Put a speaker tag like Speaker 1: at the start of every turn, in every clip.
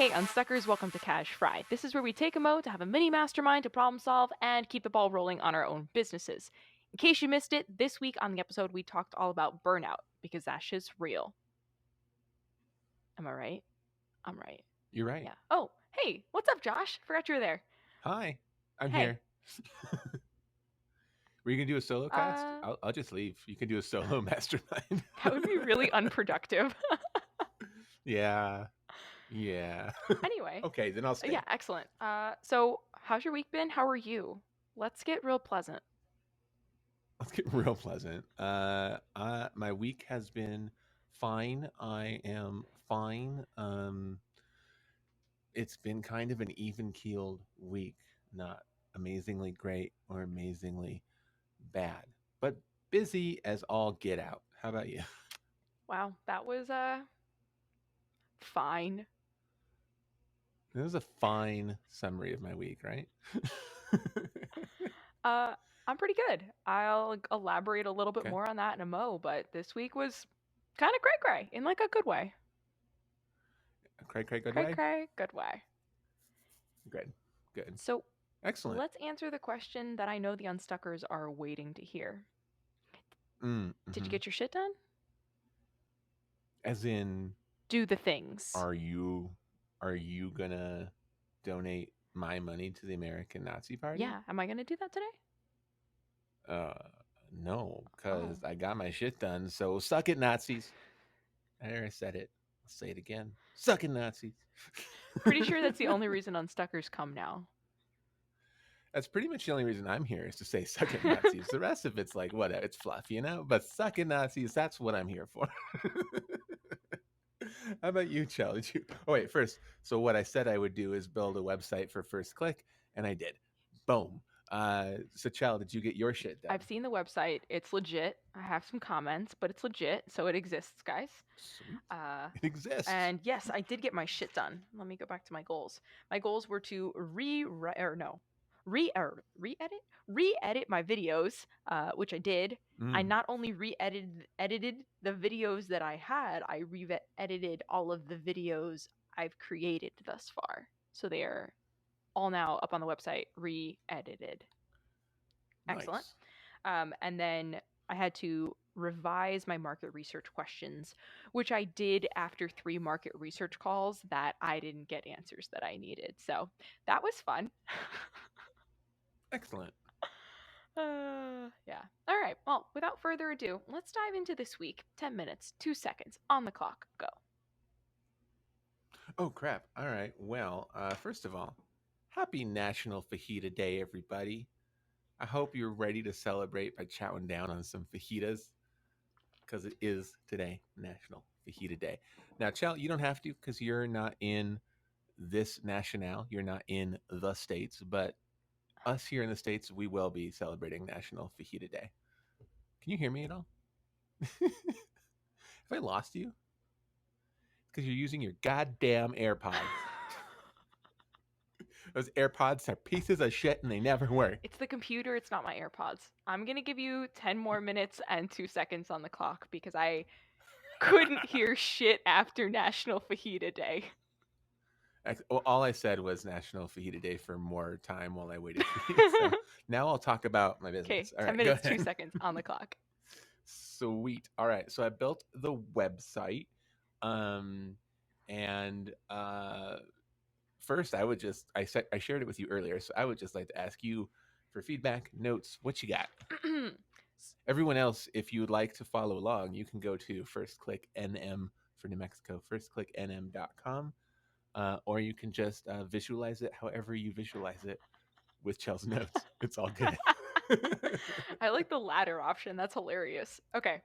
Speaker 1: Hey, Unstuckers, welcome to Cash Fry. This is where we take a mo to have a mini mastermind to problem solve and keep the ball rolling on our own businesses. In case you missed it, this week on the episode we talked all about burnout because that shit's real. Am I right? I'm right.
Speaker 2: You're right.
Speaker 1: Yeah. Oh, hey, what's up, Josh? Forgot you were there.
Speaker 2: Hi, I'm
Speaker 1: Hey.
Speaker 2: here. Were you gonna do a solo cast? I'll just leave. You can do a solo mastermind.
Speaker 1: That would be really unproductive.
Speaker 2: Yeah.
Speaker 1: Anyway.
Speaker 2: Okay, then I'll stay.
Speaker 1: Yeah, excellent. So how's your week been? How are you? Let's get real pleasant.
Speaker 2: Let's get real pleasant. My week has been fine. I am fine. It's been kind of an even keeled week. Not amazingly great or amazingly bad, but busy as all get out. How about you?
Speaker 1: Wow, that was fine.
Speaker 2: This is a fine summary of my week, right?
Speaker 1: I'm pretty good. I'll elaborate a little bit
Speaker 2: Okay.
Speaker 1: more on that in a mo, but this week was kind of cray-cray in like a good way.
Speaker 2: Cray, good way?
Speaker 1: Cray-cray, good way.
Speaker 2: Good.
Speaker 1: So
Speaker 2: Excellent.
Speaker 1: let's answer the question that I know the Unstuckers are waiting to hear. Did you get your shit done?
Speaker 2: As in,
Speaker 1: do the things.
Speaker 2: Are you gonna donate my money to the American Nazi Party?
Speaker 1: Yeah. Am I gonna do that today?
Speaker 2: No, because I got my shit done. So suck it, Nazis. I said it. I'll say it again. Suck it, Nazis.
Speaker 1: Pretty sure that's the only reason Unstuckers come now.
Speaker 2: That's pretty much the only reason I'm here is to say suck it, Nazis. The rest of it's like, whatever, it's fluff, you know? But suck it, Nazis, that's what I'm here for. How about you, Cel? Oh, wait, first. So what I said I would do is build a website for First Click, and I did. Boom. So Cel, did you get your shit done?
Speaker 1: I've seen the website. It's legit. I have some comments, but it's legit, so it exists, guys.
Speaker 2: Sweet. It exists.
Speaker 1: And yes, I did get my shit done. Let me go back to my goals. My goals were to re-edit my videos, which I did. I not only edited the videos that I had, I re-edited all of the videos I've created thus far. So they are all now up on the website, re-edited. Excellent.
Speaker 2: Nice.
Speaker 1: And then I had to revise my market research questions, which I did after 3 market research calls that I didn't get answers that I needed. So that was fun.
Speaker 2: Excellent.
Speaker 1: Yeah. All right. Well, without further ado, let's dive into this week. 10 minutes, 2 seconds on the clock. Go.
Speaker 2: Oh, crap. All right. Well, first of all, happy National Fajita Day, everybody. I hope you're ready to celebrate by chowing down on some fajitas because it is today National Fajita Day. Now, Cel, you don't have to because you're not in this national. You're not in the States, but us here in the States, we will be celebrating National Fajita Day. Can you hear me at all? Have I lost you? Because you're using your goddamn AirPods. Those AirPods are pieces of shit and they never work.
Speaker 1: It's the computer. It's not my AirPods. I'm going to give you 10 more minutes and 2 seconds on the clock because I couldn't hear shit after National Fajita Day.
Speaker 2: All I said was National Fajita Day for more time while I waited for you. So now I'll talk about my business.
Speaker 1: Okay, 10 minutes, 2 seconds on the clock.
Speaker 2: Sweet. All right. So I built the website. First, I shared it with you earlier. So I would just like to ask you for feedback, notes, what you got? Everyone else, if you would like to follow along, you can go to First Click NM for New Mexico, firstclicknm.com. Or you can just visualize it however you visualize it with Cel's notes. It's all good.
Speaker 1: I like the latter option. That's hilarious. Okay.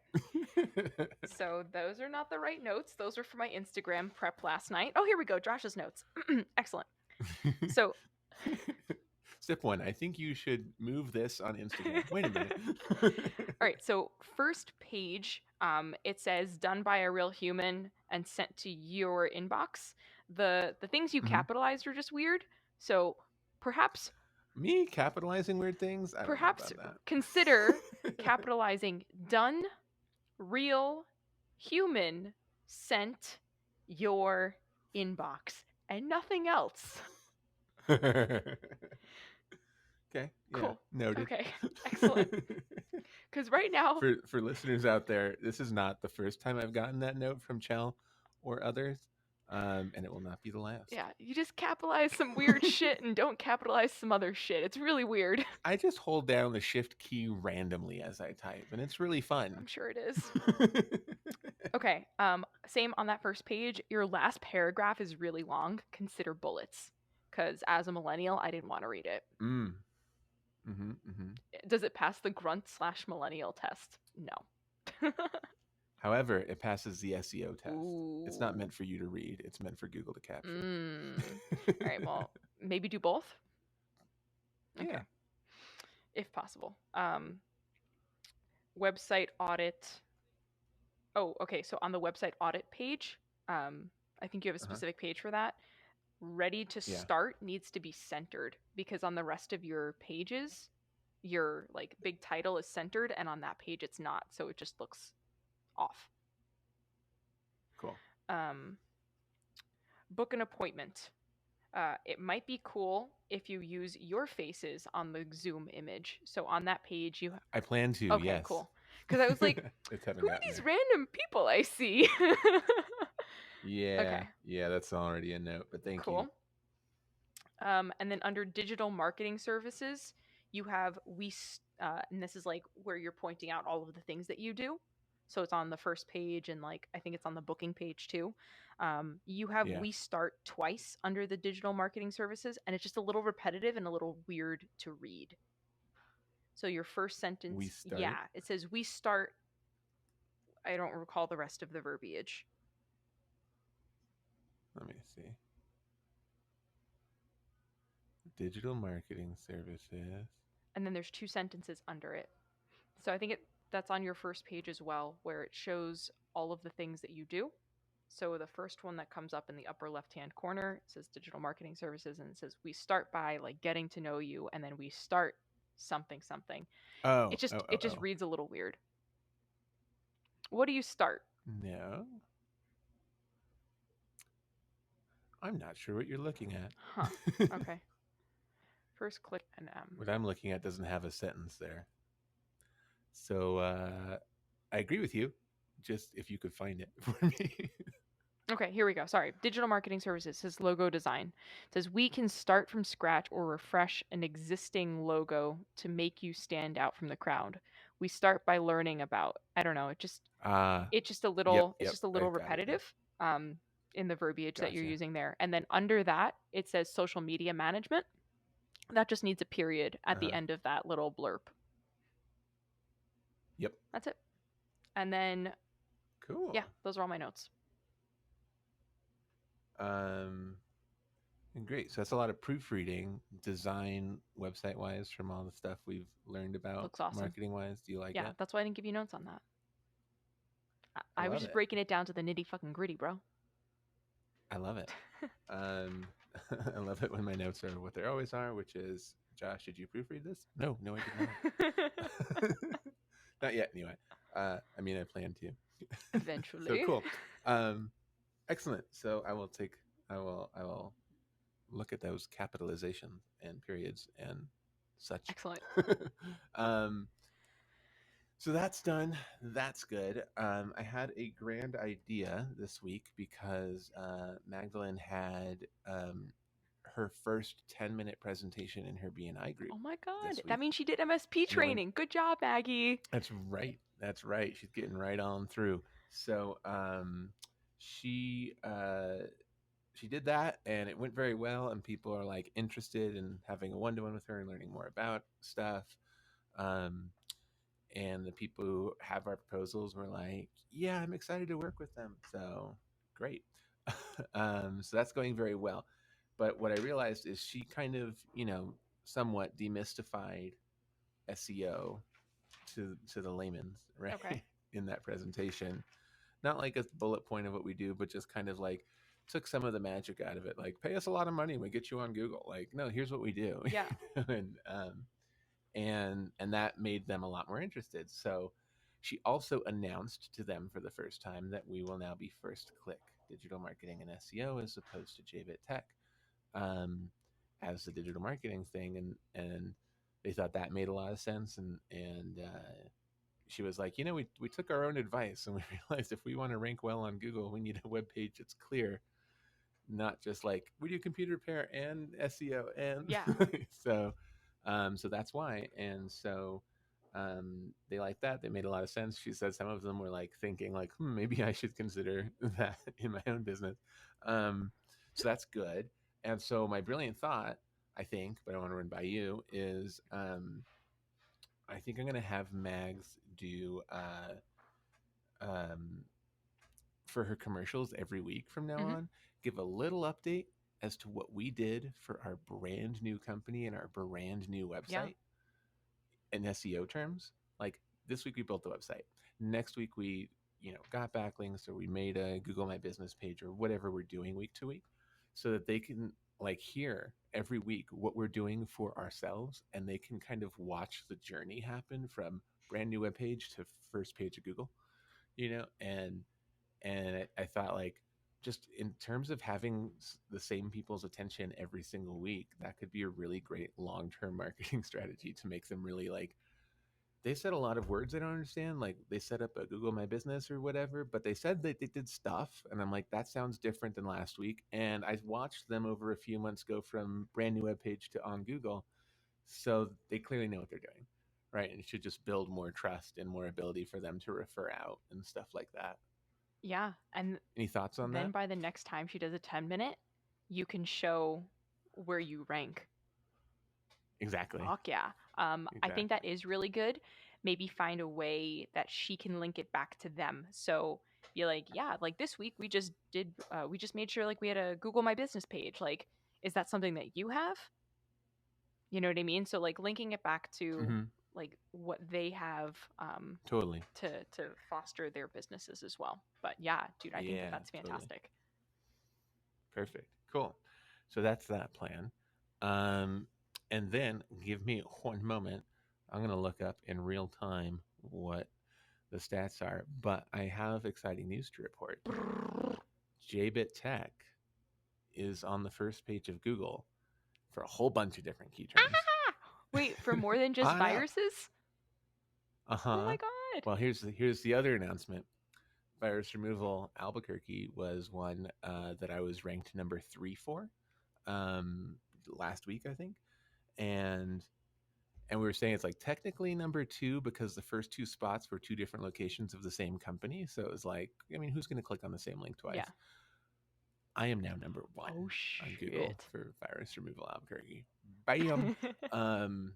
Speaker 1: So those are not the right notes. Those are for my Instagram prep last night. Oh, here we go. Josh's notes. Excellent. So
Speaker 2: Step 1, I think you should move this on Instagram. Wait a minute.
Speaker 1: All right. So first page, it says done by a real human and sent to your inbox. The things you capitalized are just weird. So perhaps
Speaker 2: me capitalizing weird things? I
Speaker 1: perhaps
Speaker 2: don't know about that.
Speaker 1: Consider capitalizing done real human sent your inbox and nothing else.
Speaker 2: Okay. Yeah.
Speaker 1: Cool.
Speaker 2: Noted.
Speaker 1: Okay. Excellent. Because right now,
Speaker 2: For listeners out there, this is not the first time I've gotten that note from Cel or others, and it will not be the last.
Speaker 1: yeah, you just capitalize some weird shit and don't capitalize some other shit. It's really weird.
Speaker 2: I just hold down the shift key randomly as I type, and it's really fun.
Speaker 1: I'm sure it is. Okay. Same on that first page. Your last paragraph is really long. Consider bullets. Because as a millennial, I didn't want to read it.
Speaker 2: Mm. Mm-hmm, mm-hmm.
Speaker 1: Does it pass the grunt/millennial test? No.
Speaker 2: However, it passes the SEO test.
Speaker 1: Ooh.
Speaker 2: It's not meant for you to read. It's meant for Google to capture.
Speaker 1: All right. Well, maybe do both. Okay.
Speaker 2: Yeah.
Speaker 1: If possible. Website audit. Oh, okay. So on the website audit page, I think you have a specific page for that. Ready to
Speaker 2: Yeah.
Speaker 1: start needs to be centered because on the rest of your pages, your like big title is centered, and on that page it's not. So it just looks off.
Speaker 2: Cool.
Speaker 1: Book an appointment. It might be cool if you use your faces on the Zoom image. So on that page, you.
Speaker 2: I plan to.
Speaker 1: Okay,
Speaker 2: Yes.
Speaker 1: cool. Because I was like, who are these random people I see?
Speaker 2: Yeah.
Speaker 1: Okay.
Speaker 2: Yeah, that's already a note, but thank
Speaker 1: Cool.
Speaker 2: you.
Speaker 1: And then under digital marketing services, you have and this is like where you're pointing out all of the things that you do. So it's on the first page, and like I think it's on the booking page too. You have
Speaker 2: Yeah.
Speaker 1: we start twice under the digital marketing services, and it's just a little repetitive and a little weird to read. So your first sentence,
Speaker 2: We start?
Speaker 1: yeah, it says we start. I don't recall the rest of the verbiage.
Speaker 2: Let me see. Digital marketing services.
Speaker 1: And then there's two sentences under it. So I think that's on your first page as well, where it shows all of the things that you do. So the first one that comes up in the upper left-hand corner, it says digital marketing services, and it says we start by like getting to know you, and then we start something.
Speaker 2: Oh.
Speaker 1: It just reads a little weird. What do you start?
Speaker 2: No. I'm not sure what you're looking at.
Speaker 1: Huh. Okay. First click an M.
Speaker 2: What I'm looking at doesn't have a sentence there. So I agree with you. Just if you could find it for me.
Speaker 1: Okay, here we go. Sorry. Digital marketing services says logo design. It says we can start from scratch or refresh an existing logo to make you stand out from the crowd. We start by learning about, I don't know, it's just a little repetitive in the verbiage that you're using there. And then under that, it says social media management. That just needs a period at the end of that little blurb.
Speaker 2: Yep.
Speaker 1: That's it. And then
Speaker 2: cool.
Speaker 1: Yeah, those are all my notes.
Speaker 2: Great. So that's a lot of proofreading, design, website wise, from all the stuff we've learned about.
Speaker 1: Looks awesome.
Speaker 2: Marketing wise. Do you like it?
Speaker 1: Yeah, that's why I didn't give you notes on that. I was just
Speaker 2: it.
Speaker 1: breaking it down to the nitty fucking gritty, bro.
Speaker 2: I love it. I love it when my notes are what they always are, which is, Josh, did you proofread this? No, I did not. Not yet, anyway. I mean, I plan to.
Speaker 1: Eventually.
Speaker 2: So cool. Excellent. So I will look at those capitalizations and periods and such.
Speaker 1: Excellent.
Speaker 2: So that's done. That's good. I had a grand idea this week because Magdalene had her first 10-minute presentation in her BNI group.
Speaker 1: Oh my God. That means she did MSP training. Good job, Maggie.
Speaker 2: That's right. She's getting right on through. So she did that, and it went very well, and people are like interested in having a one-to-one with her and learning more about stuff. And the people who have our proposals were like, yeah, I'm excited to work with them. So great. So that's going very well. But what I realized is she kind of, somewhat demystified SEO to the layman's, right?
Speaker 1: Okay.
Speaker 2: In that presentation. Not like a bullet point of what we do, but just kind of like took some of the magic out of it. Like, pay us a lot of money and we get you on Google. Like, no, here's what we do.
Speaker 1: Yeah.
Speaker 2: And that made them a lot more interested. So she also announced to them for the first time that we will now be first click digital marketing and SEO as opposed to JBit Tech um, as the digital marketing thing, and they thought that made a lot of sense, and she was like, we took our own advice and we realized if we want to rank well on Google, we need a web page that's clear, not just like we do computer repair and SEO and
Speaker 1: Yeah.
Speaker 2: so so that's why. And so they like that. They made a lot of sense. She said some of them were like thinking like, maybe I should consider that in my own business. Um, so that's good. And so my brilliant thought, I think, but I want to run by you, is I think I'm going to have Mags do um, for her commercials every week from now
Speaker 1: Hmm.
Speaker 2: on, give a little update as to what we did for our brand new company and our brand new
Speaker 1: Yeah.
Speaker 2: website in SEO terms. Like this week we built the website. Next week we, got backlinks or we made a Google My Business page or whatever we're doing week to week so that they can like hear every week what we're doing for ourselves and they can kind of watch the journey happen from brand new web page to first page of Google, and I thought like just in terms of having the same people's attention every single week, that could be a really great long-term marketing strategy to make them really like they said a lot of words I don't understand. Like they set up a Google My Business or whatever, but they said that they did stuff. And I'm like, that sounds different than last week. And I watched them over a few months go from brand new web page to on Google. So they clearly know what they're doing. Right. And it should just build more trust and more ability for them to refer out and stuff like that.
Speaker 1: Yeah. And
Speaker 2: Any thoughts on
Speaker 1: then
Speaker 2: that?
Speaker 1: by the next time she does a 10-minute, you can show where you rank.
Speaker 2: Exactly.
Speaker 1: Fuck yeah. I think
Speaker 2: Exactly.
Speaker 1: that is really good. Maybe find a way that she can link it back to them. So be like, yeah, like this week we just made sure like we had a Google My Business page. Like, is that something that you have? You know what I mean? So like linking it back to
Speaker 2: Mm-hmm.
Speaker 1: like what they have
Speaker 2: Totally.
Speaker 1: to foster their businesses as well. But yeah, dude, I think that
Speaker 2: Yeah,
Speaker 1: that's
Speaker 2: totally.
Speaker 1: fantastic.
Speaker 2: Perfect. Cool. So that's that plan. Um, and then give me one moment. I'm going to look up in real time what the stats are, but I have exciting news to report. JBit Tech is on the first page of Google for a whole bunch of different key terms.
Speaker 1: Wait, for more than just
Speaker 2: I know.
Speaker 1: viruses? Oh
Speaker 2: Uh-huh.
Speaker 1: my god.
Speaker 2: Well, here's the other announcement. Virus removal Albuquerque was one that I was ranked number 3 for um, last week, I think, and we were saying it's like technically number 2 because the first 2 spots were 2 different locations of the same company. So it was like, I mean, who's going to click on the same link
Speaker 1: Yeah.
Speaker 2: twice? I am now number 1
Speaker 1: Oh
Speaker 2: on Google
Speaker 1: shit.
Speaker 2: for virus removal Albuquerque. Bam. Um,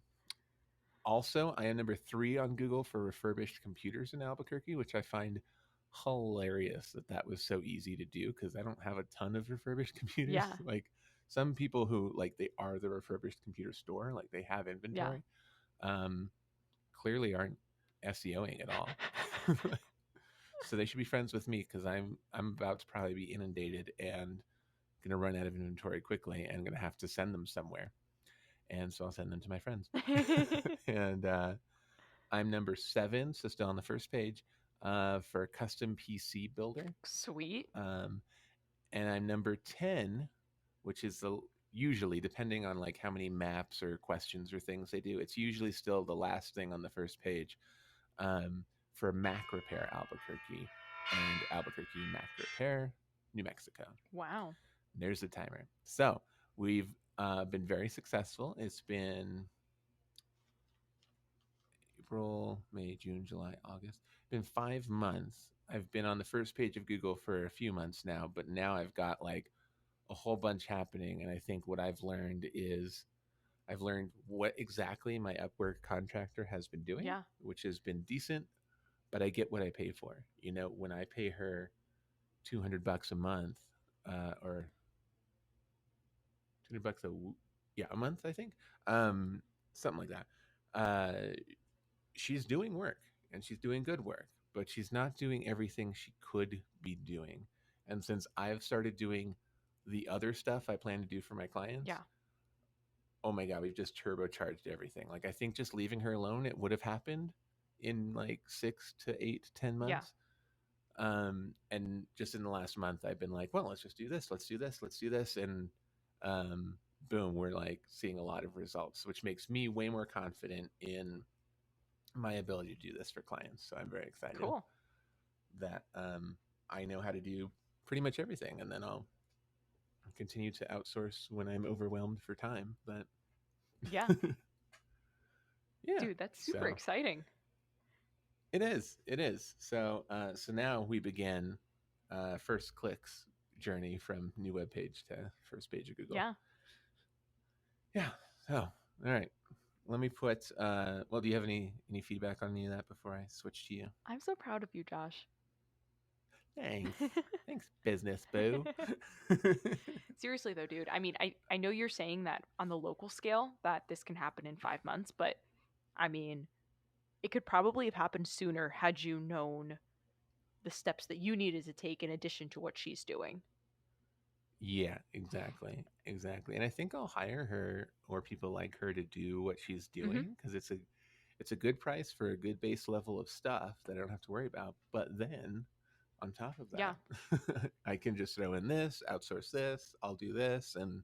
Speaker 2: Also, I am number 3 on Google for refurbished computers in Albuquerque, which I find hilarious that was so easy to do because I don't have a ton of refurbished computers.
Speaker 1: Yeah.
Speaker 2: Like some people who like they are the refurbished computer store, like they have
Speaker 1: Yeah.
Speaker 2: inventory, um, clearly aren't SEOing at all. So they should be friends with me because I'm about to probably be inundated and gonna run out of inventory quickly and gonna have to send them somewhere. And so I'll send them to my friends. And I'm number 7, so still on the first page, for custom PC builder.
Speaker 1: Sweet.
Speaker 2: Um, and I'm number 10, which is usually depending on like how many maps or questions or things they do. It's usually still the last thing on the first page um, for Mac Repair Albuquerque and Albuquerque Mac Repair, New Mexico.
Speaker 1: Wow.
Speaker 2: There's the timer. So we've been very successful. It's been April, May, June, July, August. Been 5 months. I've been on the first page of Google for a few months now, but now I've got like a whole bunch happening. And I think what I've learned is I've learned what exactly my Upwork contractor has been doing,
Speaker 1: Yeah.
Speaker 2: which has been decent, but I get what I pay for. When I pay her $200 a month, or 200 bucks a month, I think, something like that. She's doing work and she's doing good work, but she's not doing everything she could be doing. And since I've started doing the other stuff I plan to do for my clients,
Speaker 1: Yeah.
Speaker 2: oh my God, we've just turbocharged everything. Like, I think just leaving her alone, it would have happened in like 6 to 8 to 10
Speaker 1: Yeah.
Speaker 2: months. And just in the last month, I've been like, well, let's just do this, let's do this, let's do this, and um, boom, we're like seeing a lot of results, which makes me way more confident in my ability to do this for clients. So I'm very excited
Speaker 1: Cool.
Speaker 2: that I know how to do pretty much everything, and then I'll continue to outsource when I'm overwhelmed for time. But
Speaker 1: Yeah.
Speaker 2: yeah,
Speaker 1: Dude, that's super
Speaker 2: so
Speaker 1: exciting.
Speaker 2: it is, it is. So now we begin first clicks journey from new web page to first page of Google.
Speaker 1: Yeah.
Speaker 2: Yeah. So all right, let me put. Well, do you have any feedback on any of that before I switch to you?
Speaker 1: I'm so proud of you, Josh.
Speaker 2: Thanks. Thanks, business boo.
Speaker 1: Seriously though, dude. I mean, I know you're saying that on the local scale that this can happen in 5 months, but I mean, it could probably have happened sooner had you known the steps that you needed to take in addition to what she's doing.
Speaker 2: Yeah, exactly. Exactly. And I think I'll hire her or people like her to do what she's
Speaker 1: Mm-hmm.
Speaker 2: doing because it's a good price for a good base level of stuff that I don't have to worry about. But then on top of
Speaker 1: Yeah.
Speaker 2: that, I can just throw in this, outsource this, I'll do this, and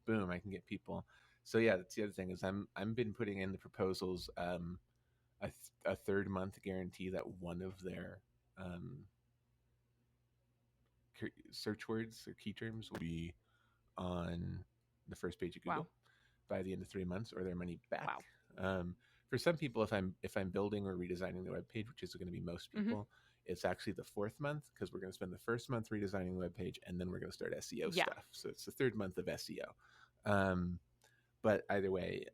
Speaker 2: boom, I can get people. So yeah, that's the other thing is I'm been putting in the proposals a third month guarantee that one of their um, search words or key terms will be on the first page of
Speaker 1: Wow.
Speaker 2: Google by the end of 3 months, or their money back.
Speaker 1: Wow.
Speaker 2: Um, for some people, if I'm building or redesigning the web page, which is going to be most
Speaker 1: Mm-hmm.
Speaker 2: people, it's actually the fourth month because we're going to spend the first month redesigning the web page, and then we're going to start SEO
Speaker 1: Yeah.
Speaker 2: stuff. So it's the third month of SEO. Um, but either way,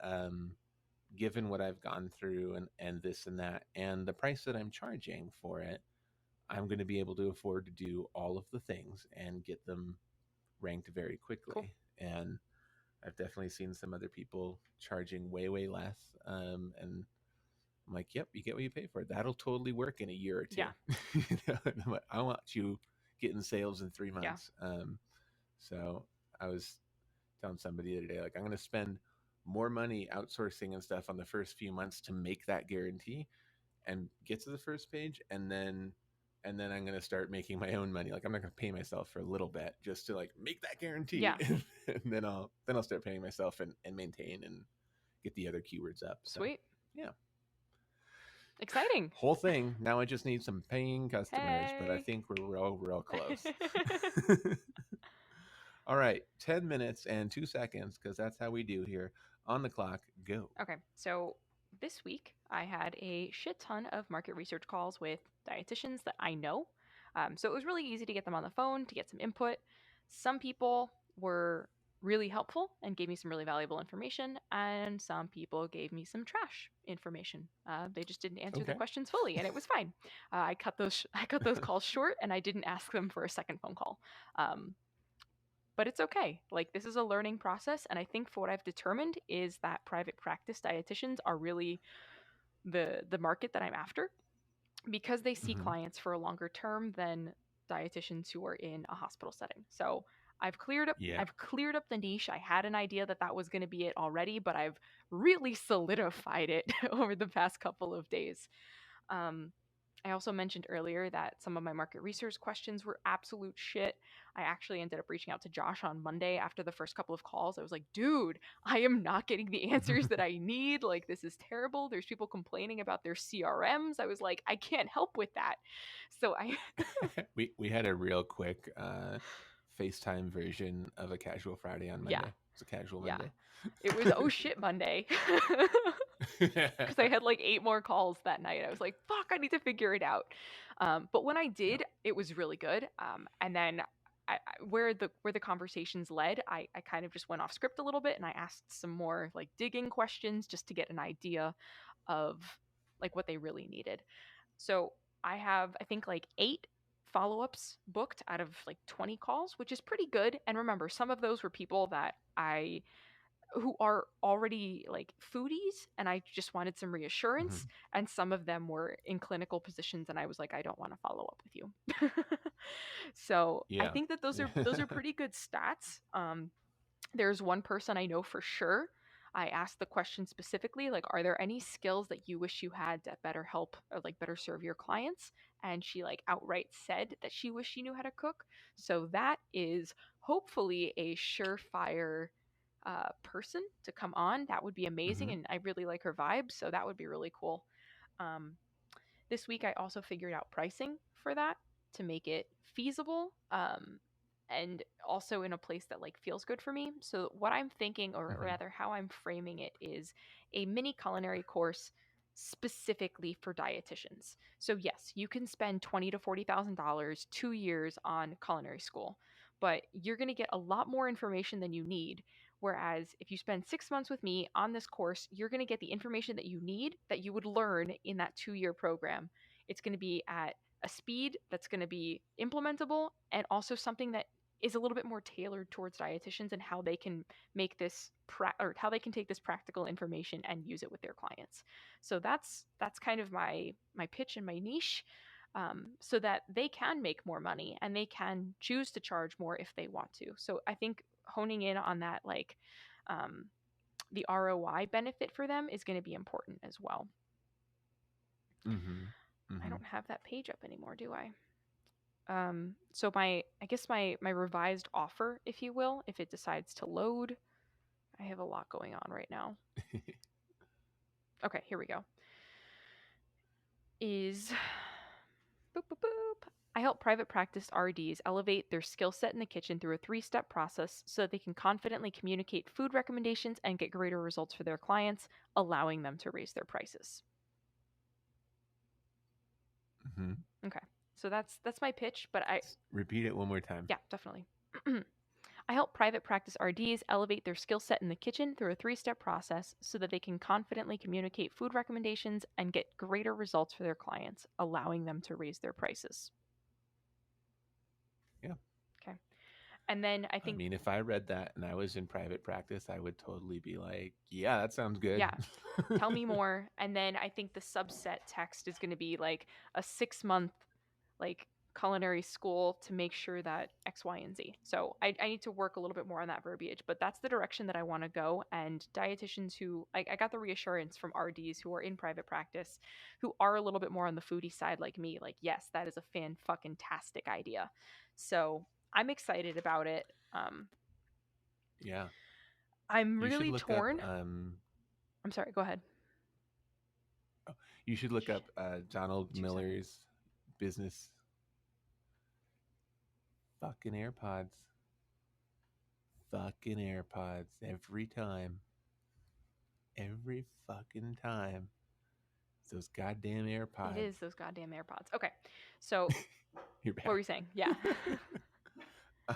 Speaker 2: given what I've gone through and this and that, and the price that I'm charging for it, I'm going to be able to afford to do all of the things and get them ranked very
Speaker 1: Cool.
Speaker 2: quickly. And I've definitely seen some other people charging way, way less. And I'm like, yep, you get what you pay for. That'll totally work in a year or two.
Speaker 1: Yeah.
Speaker 2: I want you getting sales in three
Speaker 1: Yeah.
Speaker 2: months. So I was telling somebody the other day, like, I'm going to spend more money outsourcing and stuff on the first few months to make that guarantee and get to the first page, and then I'm gonna start making my own money. Like I'm not gonna pay myself for a little bit just to like make that guarantee,
Speaker 1: Yeah.
Speaker 2: and then I'll start paying myself and maintain and get the other keywords up. So
Speaker 1: Sweet.
Speaker 2: yeah,
Speaker 1: Exciting.
Speaker 2: whole thing. Now I just need some paying customers, but I
Speaker 1: Hey.
Speaker 2: think we're real close. All right, 10 minutes and 2 seconds because that's how we do here on the clock. Go.
Speaker 1: Okay, so this week I had a shit ton of market research calls with dietitians that I know. So it was really easy to get them on the phone to get some input. Some people were really helpful and gave me some really valuable information, and some people gave me some trash information. They just didn't answer the
Speaker 2: Okay.
Speaker 1: questions fully, and it was fine. I cut those I cut those calls short, and I didn't ask them for a second phone call. Um, but it's okay. Like this is a learning process, and I think for what I've determined is that private practice dietitians are really the market that I'm after because they see
Speaker 2: Mm-hmm.
Speaker 1: clients for a longer term than dietitians who are in a hospital setting. So
Speaker 2: Yeah.
Speaker 1: I've cleared up the niche. I had an idea that that was going to be it already, but I've really solidified it over the past couple of days. Um, I also mentioned earlier that some of my market research questions were absolute shit. I actually ended up reaching out to Josh on Monday after the first couple of calls. I was like, dude, I am not getting the answers that I need. Like, this is terrible. There's people complaining about their CRMs. I was like, I can't help with that. So I,
Speaker 2: we had a real quick FaceTime version of a casual Friday on
Speaker 1: yeah,
Speaker 2: Monday. It's a casual
Speaker 1: yeah.
Speaker 2: Monday.
Speaker 1: It was, oh shit, Monday. Because I had like 8 more calls that night. I was like, fuck, I need to figure it out. But when I
Speaker 2: Yeah.
Speaker 1: did, it was really good. And then where the conversations led, I kind of just went off script a little bit and I asked some more like digging questions just to get an idea of like what they really needed. So I have, I think, like 8 follow-ups booked out of like 20 calls, which is pretty good. And remember, some of those were people that I who are already like foodies and I just wanted some
Speaker 2: Hmm.
Speaker 1: reassurance, and some of them were in clinical positions and I was like, I don't want to follow up with you. So I
Speaker 2: Yeah.
Speaker 1: think that those are pretty good stats. There's one person I know for sure. I asked the question specifically, like, are there any skills that you wish you had that better help or like better serve your clients? And she like outright said that she wished she knew how to cook. So that is hopefully a surefire person to come on. That would be amazing.
Speaker 2: Mm-hmm.
Speaker 1: And I really like her vibe. So that would be really cool. Um, this week, I also figured out pricing for that to make it feasible, and also in a place that like feels good for me. So what I'm thinking, or
Speaker 2: Mm-hmm.
Speaker 1: rather how I'm framing it, is a mini culinary course specifically for dietitians. So yes, you can spend $20,000 to $40,000 2 years on culinary school, but you're going to get a lot more information than you need. Whereas if you spend 6 months with me on this course, you're going to get the information that you need that you would learn in that 2 year program. It's going to be at a speed that's going to be implementable, and also something that is a little bit more tailored towards dietitians and how they can make this or how they can take this practical information and use it with their clients. So that's kind of my pitch and my niche, so that they can make more money and they can choose to charge more if they want to. So I think honing in on that, like, um, the ROI benefit for them is going to be important as well.
Speaker 2: Mm-hmm.
Speaker 1: I
Speaker 2: Mm-hmm.
Speaker 1: don't have that page up anymore, do I? So I guess my revised offer, if you will, if it decides to load, I have a lot going on right now. Okay, here we go. Is boop boop boop. I help private practice RDs elevate their skill set in the kitchen through a 3-step process so that they can confidently communicate food recommendations and get greater results for their clients, allowing them to raise their prices.
Speaker 2: Mm-hmm.
Speaker 1: Okay. So that's my pitch, but I
Speaker 2: Repeat it one more time.
Speaker 1: yeah, definitely. I help private practice RDs elevate their skill set in the kitchen through a 3-step process so that they can confidently communicate food recommendations and get greater results for their clients, allowing them to raise their prices.
Speaker 2: Yeah.
Speaker 1: Okay. And then I
Speaker 2: I
Speaker 1: think,
Speaker 2: mean, if I read that and I was in private practice, I would totally be like, yeah, that sounds good.
Speaker 1: yeah, tell me more. And then I think the subset text is going to be like a 6 month like culinary school to make sure that X, Y, and Z. So I need to work a little bit more on that verbiage, but that's the direction that I want to go. And dietitians who I got the reassurance from RDs who are in private practice, who are a little bit more on the foodie side like me, like, yes, that is a fan-fucking-tastic idea. So I'm excited about it.
Speaker 2: Yeah.
Speaker 1: I'm
Speaker 2: You should
Speaker 1: really
Speaker 2: look up
Speaker 1: torn. I'm sorry, go ahead.
Speaker 2: oh, you should look up Donald
Speaker 1: 2 seconds.
Speaker 2: Miller's business fucking AirPods. Fucking AirPods every time. Every fucking time. Those goddamn
Speaker 1: It
Speaker 2: AirPods.
Speaker 1: is those goddamn AirPods. Okay. So
Speaker 2: You're
Speaker 1: what were
Speaker 2: back.
Speaker 1: you saying? Yeah.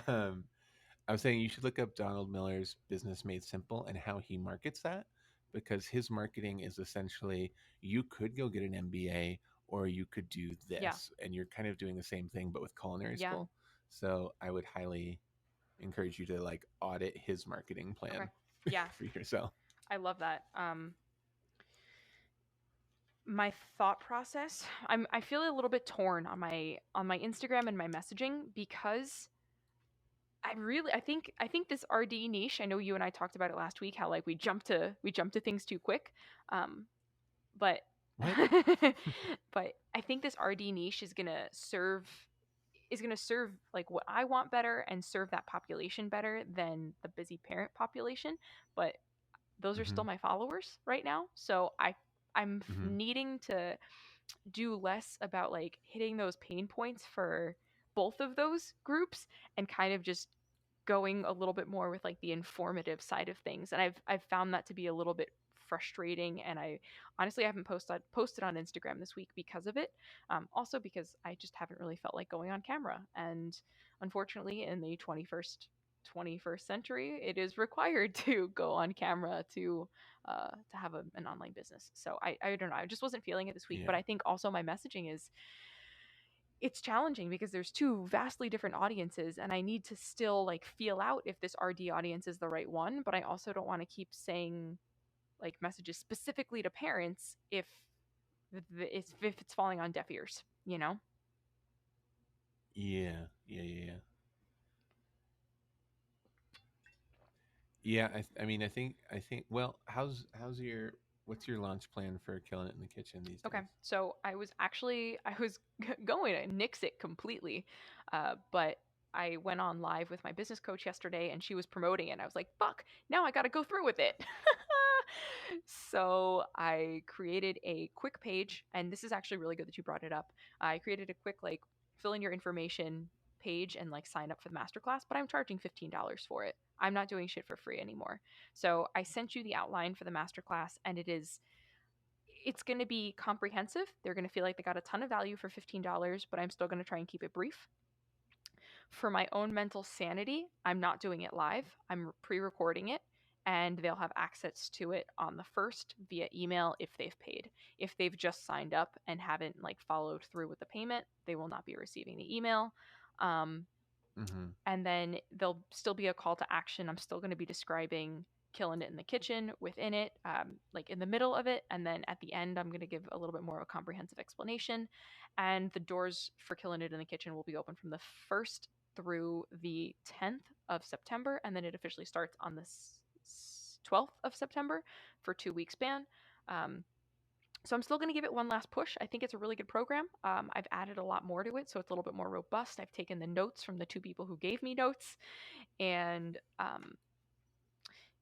Speaker 2: um, I was saying you should look up Donald Miller's Business Made Simple and how he markets that, because his marketing is essentially you could go get an MBA or you could do
Speaker 1: Yeah.
Speaker 2: this, and you're kind of doing the same thing but with culinary
Speaker 1: Yeah.
Speaker 2: school. So I would highly encourage you to like audit his marketing
Speaker 1: Okay.
Speaker 2: plan
Speaker 1: Yeah.
Speaker 2: for yourself.
Speaker 1: I love that. My thought process, I feel a little bit torn on my Instagram and my messaging because I think this RD niche, I know you and I talked about it last week, how like we jump to things too quick. But
Speaker 2: What?
Speaker 1: but I think this RD niche is going to serve like what I want better and serve that population better than the busy parent population. But those are
Speaker 2: Mm-hmm.
Speaker 1: still my followers right now. So I'm
Speaker 2: Mm-hmm.
Speaker 1: needing to do less about like hitting those pain points for both of those groups and kind of just going a little bit more with like the informative side of things. And I've found that to be a little bit frustrating, and I honestly haven't posted on Instagram this week because of it. Also because I just haven't really felt like going on camera, and unfortunately in the 21st century it is required to go on camera to have an online business. So I don't know, I just wasn't feeling it this week. But
Speaker 2: Yeah.
Speaker 1: I think also my messaging is, it's challenging because there's two vastly different audiences, and I need to still like feel out if this RD audience is the right one, but I also don't want to keep saying like messages specifically to parents if it's falling on deaf ears, you know?
Speaker 2: Yeah. Yeah. Yeah. Yeah. Yeah, I mean, I think. Well, how's your what's your launch plan for Killing It in the Kitchen these
Speaker 1: Okay,
Speaker 2: days?
Speaker 1: so I was going to nix it completely, but I went on live with my business coach yesterday, and she was promoting it. And I was like, "Fuck! Now I got to go through with it." So I created a quick page, and this is actually really good that you brought it up. I created a quick like fill in your information page and like sign up for the masterclass, but I'm charging $15 for it. I'm not doing shit for free anymore. So I sent you the outline for the masterclass, and it's going to be comprehensive. They're going to feel like they got a ton of value for $15, but I'm still going to try and keep it brief. For my own mental sanity, I'm not doing it live. I'm pre-recording it, and they'll have access to it on the first via email if they've paid. If they've just signed up and haven't like followed through with the payment, they will not be receiving the email. Um,
Speaker 2: Mm-hmm.
Speaker 1: and then there'll still be a call to action. I'm still going to be describing killing it in the kitchen within it, like in the middle of it, and then at the end I'm going to give a little bit more of a comprehensive explanation. And the doors for killing it in the kitchen will be open from the 1st through the 10th of September, and then it officially starts on the 12th of September for 2 week span. um, so I'm still going to give it one last push. I think it's a really good program. I've added a lot more to it, so it's a little bit more robust. I've taken the notes from the two people who gave me notes, and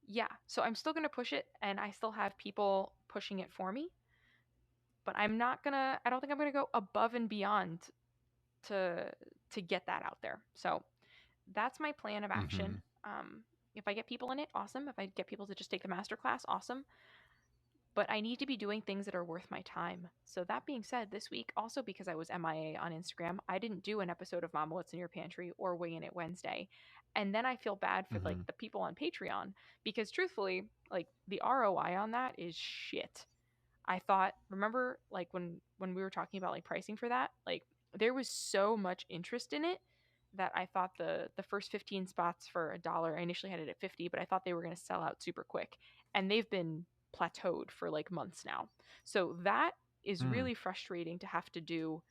Speaker 1: yeah, so I'm still going to push it, and I still have people pushing it for me. But I'm not gonna. I don't think I'm gonna go above and beyond to to get that out there. So that's my plan of
Speaker 2: Mm-hmm.
Speaker 1: action. If I get people in it, awesome. If I get people to just take the master class, awesome. But I need to be doing things that are worth my time. So that being said, this week, also because I was MIA on Instagram, I didn't do an episode of Mama What's in Your Pantry or Weighing It Wednesday. And then I feel bad for like
Speaker 2: Mm-hmm.
Speaker 1: the people on Patreon because truthfully, like the ROI on that is shit. I thought, remember like when we were talking about like pricing for that, like there was so much interest in it that I thought the first 15 spots for $1, I initially had it at 50, but I thought they were going to sell out super quick. And they've been plateaued for like months now. So that is
Speaker 2: Mm.
Speaker 1: really frustrating to have to do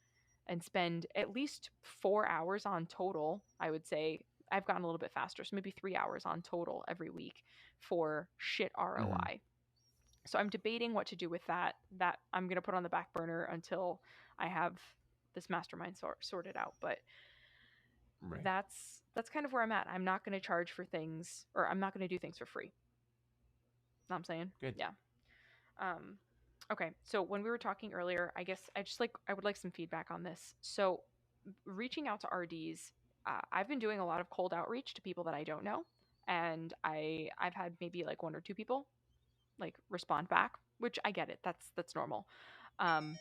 Speaker 1: and spend at least 4 hours on total, I would say. I've gotten a little bit faster, so maybe 3 hours on total every week for shit
Speaker 2: Mm-hmm.
Speaker 1: ROI. So I'm debating what to do with that. That I'm going to put on the back burner until I have this mastermind sorted out. But
Speaker 2: Right.
Speaker 1: that's kind of where I'm at. I'm not going to charge for things, or I'm not going to do things for free. Know what I'm saying?
Speaker 2: Good.
Speaker 1: Yeah. Um, okay. So when we were talking earlier, I guess I would like some feedback on this. So reaching out to RDs, I've been doing a lot of cold outreach to people that I don't know, and I've had maybe like one or two people like respond back, which I get it. That's normal. Um,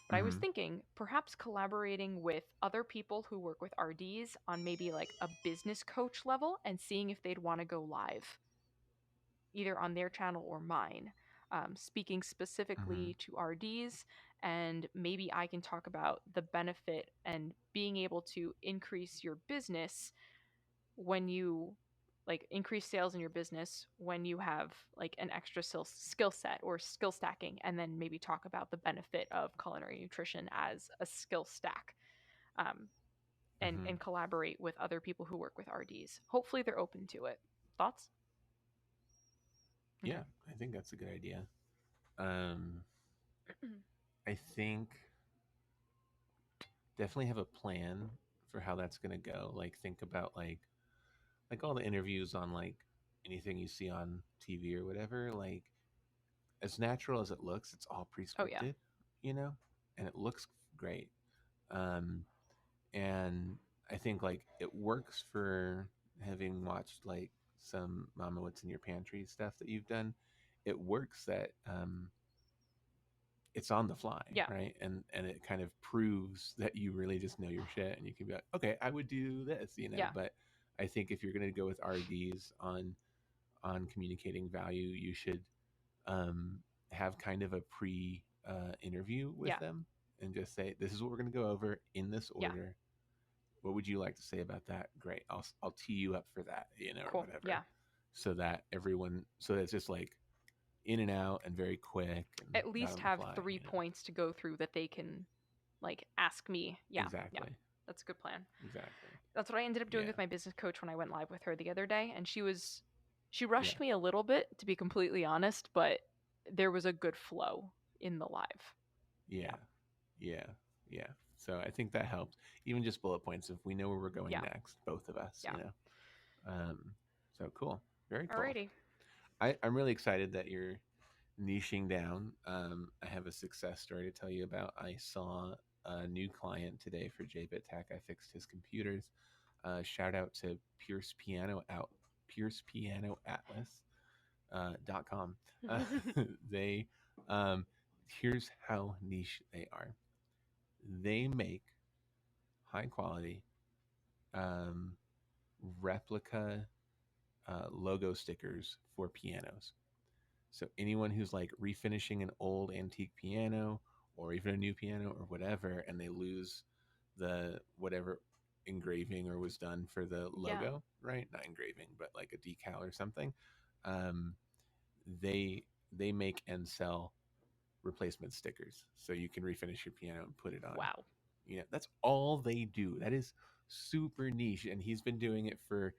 Speaker 1: but I was
Speaker 2: Mm-hmm.
Speaker 1: thinking perhaps collaborating with other people who work with RDs on maybe like a business coach level and seeing if they'd want to go live either on their channel or mine, speaking
Speaker 2: Mm-hmm.
Speaker 1: specifically to RDs. And maybe I can talk about the benefit and being able to increase your business when you like increase sales in your business when you have like an extra skill set or skill stacking, and then maybe talk about the benefit of culinary nutrition as a skill stack, um,
Speaker 2: Mm-hmm.
Speaker 1: and collaborate with other people who work with RDs. Hopefully they're open to it. Thoughts? Okay.
Speaker 2: Yeah, I think that's a good idea. Um, I think definitely have a plan for how that's gonna go. Like think about like all the interviews on like anything you see on TV or whatever. Like as natural as it looks, it's all
Speaker 1: Oh yeah.
Speaker 2: pre-scripted, you know, and it looks great. Um, and I think like it works for having watched like some Mama What's in Your Pantry stuff that you've done. It works that it's on the fly,
Speaker 1: Yeah.
Speaker 2: right? And it kind of proves that you really just know your shit, and you can be like, okay, I would do this, you know.
Speaker 1: Yeah.
Speaker 2: But I think if you're going to go with RDs on communicating value, you should um, have kind of a pre interview with
Speaker 1: Yeah.
Speaker 2: them and just say, this is what we're going to go over in this
Speaker 1: Yeah.
Speaker 2: order. What would you like to say about that? Great, I'll tee you up for that, you know, or
Speaker 1: Cool.
Speaker 2: whatever,
Speaker 1: Yeah.
Speaker 2: so that everyone, so it's just like in and out and very quick and
Speaker 1: At
Speaker 2: not
Speaker 1: least
Speaker 2: on the
Speaker 1: have
Speaker 2: fly,
Speaker 1: three
Speaker 2: you know.
Speaker 1: points to go through that they can like ask me. Yeah. Yeah.
Speaker 2: Exactly.
Speaker 1: That's a good plan.
Speaker 2: Exactly.
Speaker 1: That's what I ended up doing
Speaker 2: Yeah.
Speaker 1: with my business coach when I went live with her the other day, and She
Speaker 2: Yeah.
Speaker 1: rushed me a little bit, to be completely honest, but there was a good flow in the live.
Speaker 2: Yeah.
Speaker 1: Yeah.
Speaker 2: Yeah. Yeah. So I think that helped. Even just bullet points if we know where we're going
Speaker 1: Yeah.
Speaker 2: next, both of us,
Speaker 1: Yeah.
Speaker 2: Um, so cool. Very cool.
Speaker 1: Alrighty.
Speaker 2: I'm really excited that you're niching down. I have a success story to tell you about. I saw a new client today for JBit Tech. I fixed his computers. Shout out to Pierce Piano Atlas .com. They here's how niche they are. They make high quality um, replica logo stickers for pianos. So anyone who's like refinishing an old antique piano or even a new piano or whatever, and they lose the whatever engraving or was done for the
Speaker 1: Yeah.
Speaker 2: logo, right? Not engraving, but like a decal or something. Um, they they make and sell replacement stickers, so you can refinish your piano and put it on.
Speaker 1: Wow.
Speaker 2: That's all they do. That is super niche, and he's been doing it for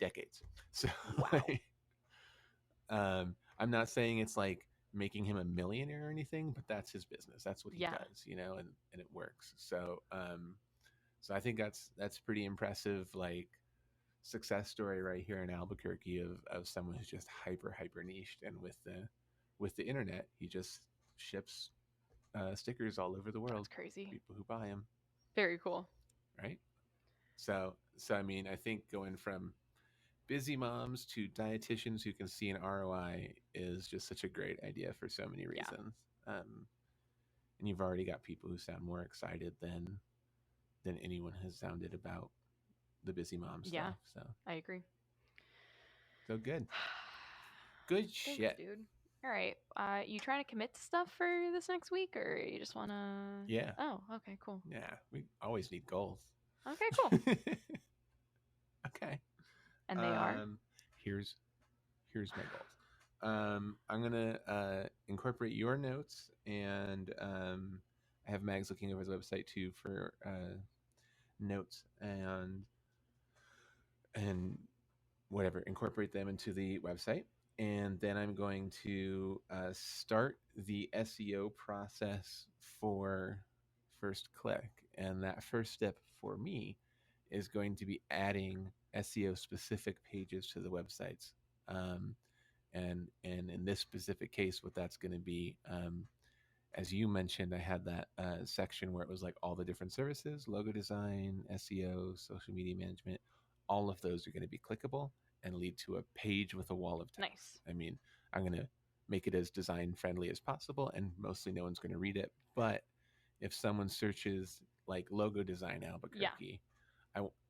Speaker 2: decades. So
Speaker 1: Wow.
Speaker 2: I'm not saying it's like making him a millionaire or anything, but that's his business. That's what he
Speaker 1: Yeah.
Speaker 2: does, and it works. So I think that's pretty impressive, like success story right here in Albuquerque of someone who's just hyper niched, and with the internet, he just ships stickers all over the world.
Speaker 1: That's crazy.
Speaker 2: People who buy them,
Speaker 1: Very cool.
Speaker 2: right? So I mean, I think going from busy moms to dietitians who can see an ROI is just such a great idea for so many
Speaker 1: Yeah.
Speaker 2: reasons. And you've already got people who sound more excited than anyone has sounded about the busy mom
Speaker 1: Yeah.
Speaker 2: stuff.
Speaker 1: I agree.
Speaker 2: So good. Good
Speaker 1: Thanks,
Speaker 2: shit.
Speaker 1: dude. All right. You trying to commit to stuff for this next week, or you just want to?
Speaker 2: Yeah.
Speaker 1: Oh, okay, cool.
Speaker 2: Yeah. We always need goals.
Speaker 1: Okay, cool.
Speaker 2: Okay.
Speaker 1: And they are
Speaker 2: Here's my goals. I'm gonna incorporate your notes, and I have Mags looking over his website too for notes and whatever. Incorporate them into the website, and then I'm going to start the SEO process for First Click, and that first step for me is going to be adding SEO specific pages to the websites. Um, and in this specific case, what that's going to be, as you mentioned, I had that section where it was like all the different services, logo design, SEO, social media management. All of those are going to be clickable and lead to a page with a wall of text.
Speaker 1: nice.
Speaker 2: I mean, I'm going to make it as design friendly as possible, and mostly no one's going to read it. But if someone searches like logo design Albuquerque,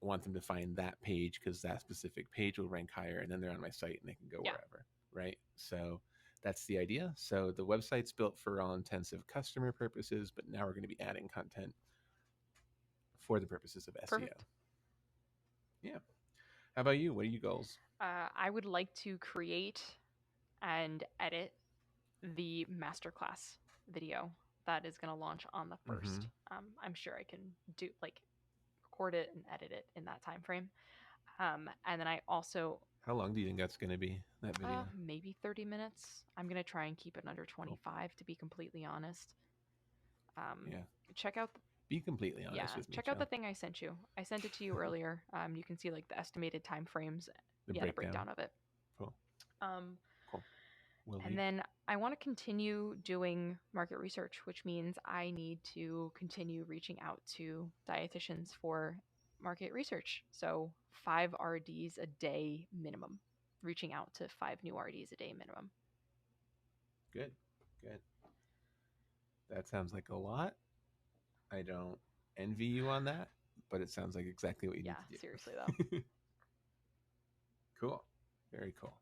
Speaker 2: want them to find that page because that specific page will rank higher, and then they're on my site and they can go
Speaker 1: Yeah.
Speaker 2: wherever, right? So that's the idea. So the website's built for all intensive customer purposes, but now we're going to be adding content for the purposes of SEO.
Speaker 1: Perfect.
Speaker 2: Yeah. How about you? What are your goals?
Speaker 1: I would like to create and edit the masterclass video that is going to launch on the 1st. I'm sure I can do record it and edit it in that time frame. And then I also
Speaker 2: How long do you think that's going to be, that video?
Speaker 1: maybe 30 minutes. I'm going to try and keep it under 25 to be completely honest.
Speaker 2: Yeah.
Speaker 1: Check out
Speaker 2: Be completely honest with me.
Speaker 1: check out the thing I sent you. I sent it to you earlier. You can see like the estimated time frames. The breakdown of it.
Speaker 2: Cool. Cool.
Speaker 1: And then I want to continue doing market research, which means I need to continue reaching out to dietitians for market research. So 5 RDs a day minimum. Reaching out to 5 new RDs a day minimum.
Speaker 2: Good. That sounds like a lot. I don't envy you on that, but it sounds like exactly what you need to do.
Speaker 1: Yeah, seriously though.
Speaker 2: Cool. Very cool.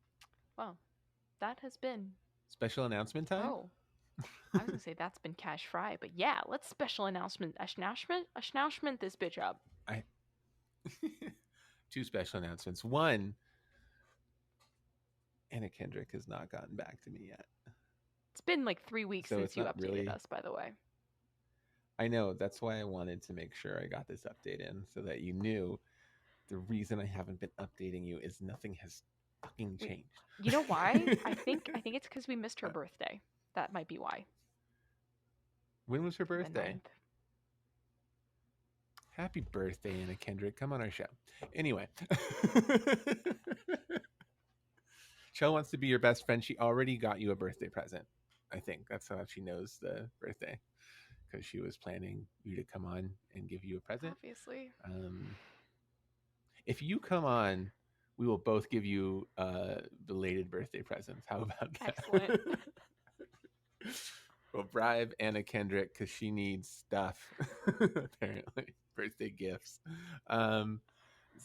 Speaker 1: Well, that has been
Speaker 2: special announcement time.
Speaker 1: Oh, I was gonna say that's been cash fry, but yeah, let's special announcement this bitch up.
Speaker 2: 2 special announcements. One, Anna Kendrick has not gotten back to me yet.
Speaker 1: It's been like 3 weeks since you updated us, by the way.
Speaker 2: I know. That's why I wanted to make sure I got this update in so that you knew the reason I haven't been updating you is nothing has fucking
Speaker 1: We,
Speaker 2: changed.
Speaker 1: you know why? I think it's because we missed her birthday. That might be why.
Speaker 2: When was her
Speaker 1: The
Speaker 2: birthday?
Speaker 1: 9th.
Speaker 2: Happy birthday, Anna Kendrick. Come on our show. Anyway. Chell wants to be your best friend. She already got you a birthday present. I think that's how she knows the birthday, because she was planning you to come on and give you a present.
Speaker 1: Obviously.
Speaker 2: If you come on, we will both give you belated birthday presents. How about
Speaker 1: Excellent.
Speaker 2: that? We'll bribe Anna Kendrick because she needs stuff, apparently, birthday gifts. Um,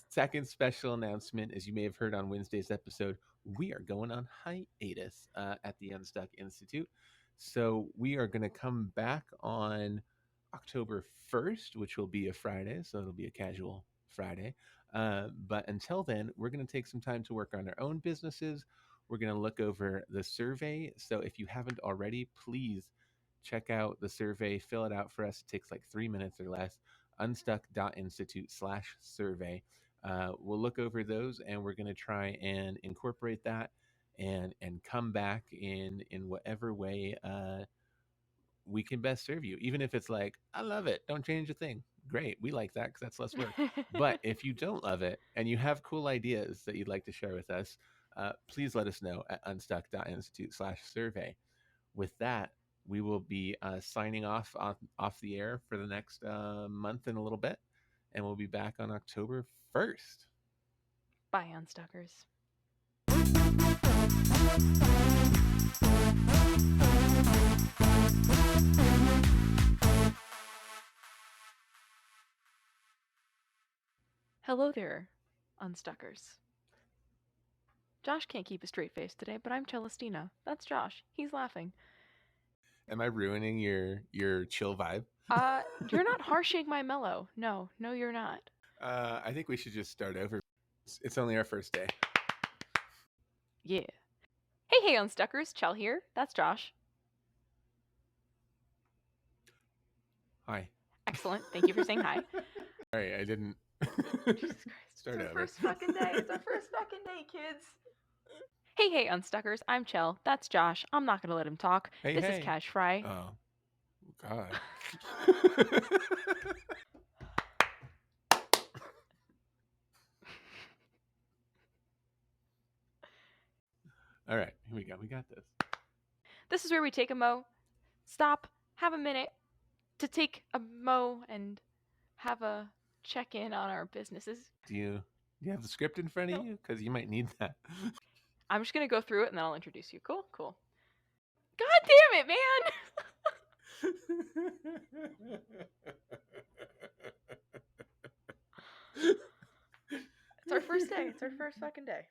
Speaker 2: Second special announcement, as you may have heard on Wednesday's episode, we are going on hiatus at the Unstuck Institute. So we are going to come back on October 1st, which will be a Friday. So it'll be a casual Friday. But until then, we're going to take some time to work on our own businesses. We're going to look over the survey. So if you haven't already, please check out the survey, fill it out for us. It takes like 3 minutes or less. Unstuck.institute/survey. We'll look over those and we're going to try and incorporate that and come back in whatever way we can best serve you. Even if it's like, I love it, don't change a thing. Great, we like that because that's less work. But if you don't love it and you have cool ideas that you'd like to share with us, please let us know at unstuck.institute/survey. With that, we will be signing off the air for the next month and a little bit, and we'll be back on October 1st.
Speaker 1: Bye, Unstuckers. Hello there, Unstuckers. Josh can't keep a straight face today, but I'm Celestina. That's Josh. He's laughing.
Speaker 2: Am I ruining your chill vibe?
Speaker 1: You're not harshing my mellow. No, you're not.
Speaker 2: I think we should just start over. It's only our first day.
Speaker 1: Yeah. Hey, Unstuckers. Chell here. That's Josh.
Speaker 2: Hi.
Speaker 1: Excellent. Thank you for saying hi.
Speaker 2: Sorry, I didn't.
Speaker 1: Jesus Christ.
Speaker 2: Start
Speaker 1: it's our
Speaker 2: over.
Speaker 1: first fucking day. It's our first fucking day, kids. Hey, Unstuckers. I'm Chell. That's Josh. I'm not gonna let him talk.
Speaker 2: Hey,
Speaker 1: This
Speaker 2: hey.
Speaker 1: is Cash Fry.
Speaker 2: Oh, God. All right, here we go. We got this.
Speaker 1: This is where we take a mo, stop, have a minute to take a mo and have a check in on our businesses.
Speaker 2: Do you have the script in front of you? Because you might need that.
Speaker 1: I'm just gonna go through it and then I'll introduce you. Cool. God damn it, man! It's our first day. It's our first fucking day.